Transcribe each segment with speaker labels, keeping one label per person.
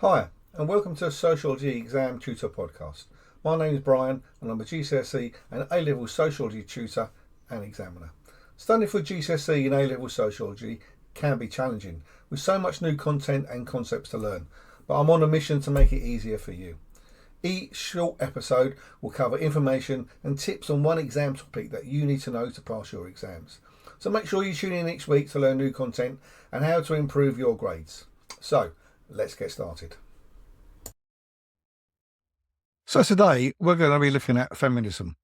Speaker 1: Hi, and welcome to Sociology Exam Tutor Podcast. My name is Brian, and I'm a GCSE and A-level Sociology tutor and examiner. Studying for GCSE and A-level Sociology can be challenging, with so much new content and concepts to learn, but I'm on a mission to make it easier for you. Each short episode will cover information and tips on one exam topic that you need to know to pass your exams. So make sure you tune in each week to learn new content and how to improve your grades. So, let's get started. So today we're going to be looking at feminism.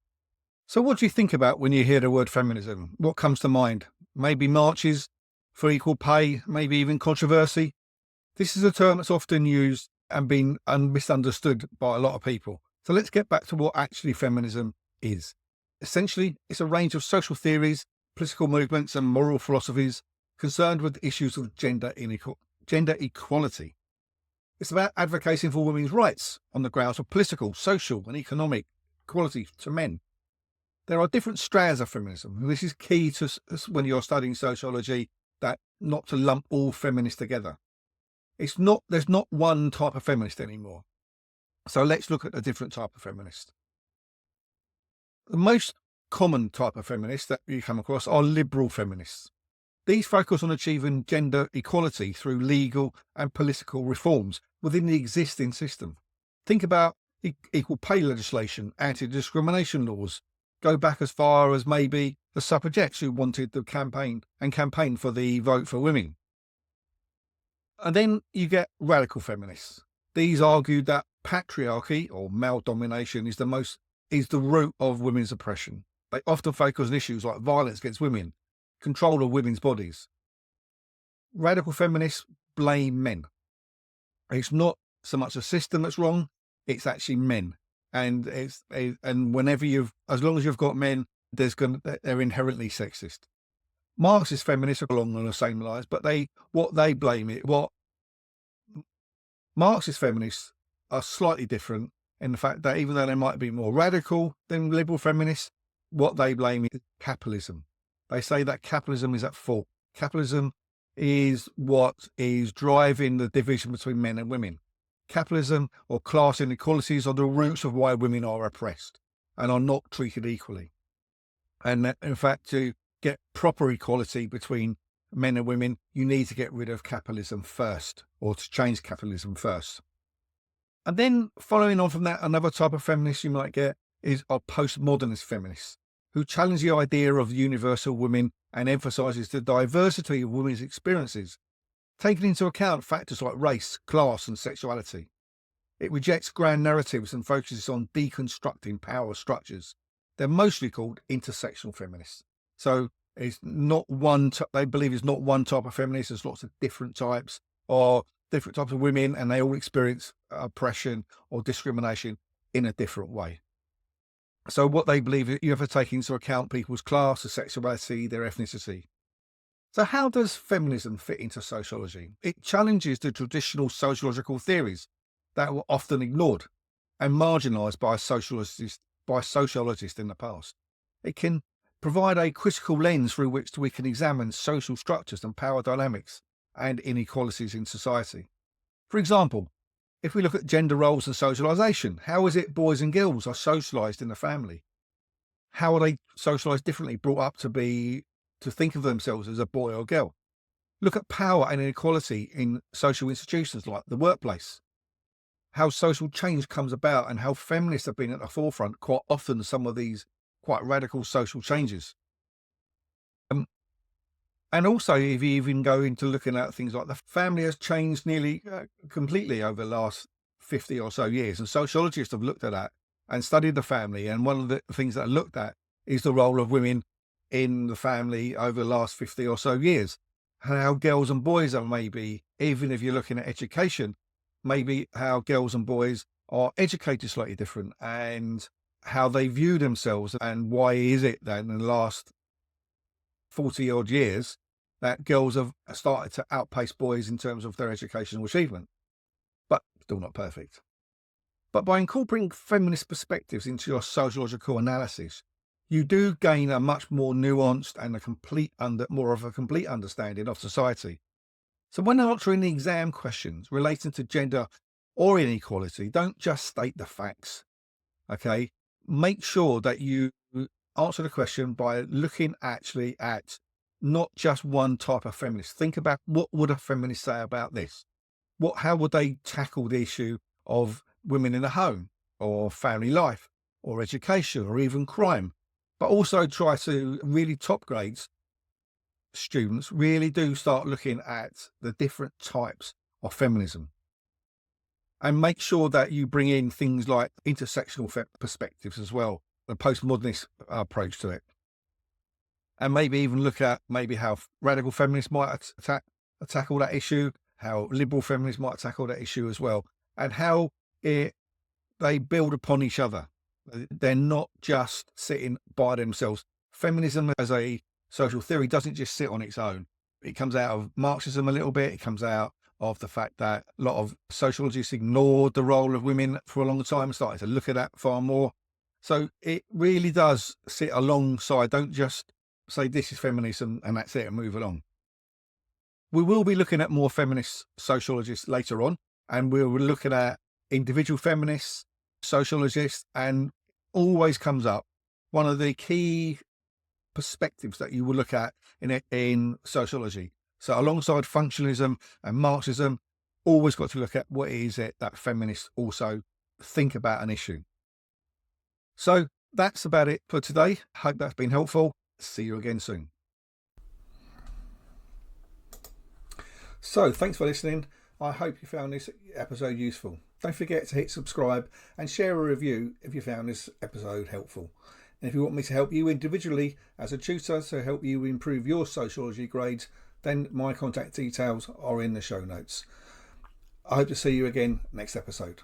Speaker 1: So what do you think about when you hear the word feminism? What comes to mind? Maybe marches for equal pay, maybe even controversy. This is a term that's often used and been misunderstood by a lot of people. So let's get back to what actually feminism is. Essentially, it's a range of social theories, political movements and moral philosophies concerned with issues of gender equality. It's about advocating for women's rights on the grounds of political, social and economic equality to men. There are different strands of feminism. This is key to when you're studying sociology, that not to lump all feminists together. There's not one type of feminist anymore. So let's look at a different type of feminist. The most common type of feminist that you come across are liberal feminists. These focus on achieving gender equality through legal and political reforms within the existing system. Think about equal pay legislation, anti-discrimination laws. Go back as far as maybe the suffragettes who wanted to campaign for the vote for women. And then you get radical feminists. These argued that patriarchy or male domination is the root of women's oppression. They often focus on issues like violence against women, control of women's bodies. Radical feminists blame men. It's not so much a system that's wrong, it's actually men. And as long as you've got men, they're inherently sexist. Marxist feminists are along the same lines, but Marxist feminists are slightly different in the fact that even though they might be more radical than liberal feminists, what they blame is capitalism. They say that capitalism is at fault. Capitalism is what is driving the division between men and women. Capitalism or class inequalities are the roots of why women are oppressed and are not treated equally. And that, in fact, to get proper equality between men and women, you need to get rid of capitalism first, or to change capitalism first. And then following on from that, another type of feminist you might get are postmodernist feminists, who challenge the idea of universal women and emphasises the diversity of women's experiences, taking into account factors like race, class and sexuality. It rejects grand narratives and focuses on deconstructing power structures. They're mostly called intersectional feminists. So it's not one, they believe it's not one type of feminist, there's lots of different types, or different types of women, and they all experience oppression or discrimination in a different way. So what they believe is you have to take into account people's class, their sexuality, their ethnicity. So how does feminism fit into sociology? It challenges the traditional sociological theories that were often ignored and marginalised by sociologists in the past. It can provide a critical lens through which we can examine social structures and power dynamics and inequalities in society. For example, if we look at gender roles and socialisation, how is it boys and girls are socialised in the family? How are they socialised differently, brought up to think of themselves as a boy or girl? Look at power and inequality in social institutions like the workplace. How social change comes about and how feminists have been at the forefront quite often some of these quite radical social changes. And also, if you even go into looking at things like the family has changed nearly completely over the last 50 or so years. And sociologists have looked at that and studied the family. And one of the things that are looked at is the role of women in the family over the last 50 or so years. How girls and boys are maybe, even if you're looking at education, maybe how girls and boys are educated slightly different and how they view themselves. And why is it that in the last 40 odd years that girls have started to outpace boys in terms of their educational achievement, but still not perfect. But by incorporating feminist perspectives into your sociological analysis, you do gain a much more nuanced and more of a complete understanding of society. So when answering the exam questions relating to gender or inequality, don't just state the facts. Okay. Make sure that you answer the question by looking actually at not just one type of feminist. Think about, what would a feminist say about this? How would they tackle the issue of women in the home, or family life, or education, or even crime? But also try to really top grades students really do start looking at the different types of feminism, and make sure that you bring in things like intersectional perspectives as well, the postmodernist approach to it, and maybe even look at maybe how radical feminists might tackle that issue, how liberal feminists might tackle that issue as well, and how they build upon each other. They're not just sitting by themselves. Feminism as a social theory doesn't just sit on its own. It comes out of Marxism a little bit. It comes out of the fact that a lot of sociologists ignored the role of women for a long time, started to look at that far more. So it really does sit alongside. Don't just say this is feminism and that's it and move along. We will be looking at more feminist sociologists later on, and we'll be looking at individual feminists, sociologists, and always comes up one of the key perspectives that you will look at in sociology. So alongside functionalism and Marxism, always got to look at what is it that feminists also think about an issue. So that's about it for today. Hope that's been helpful. See you again soon. So thanks for listening. I hope you found this episode useful. Don't forget to hit subscribe and share a review if you found this episode helpful. And if you want me to help you individually as a tutor to help you improve your sociology grades, then my contact details are in the show notes. I hope to see you again next episode.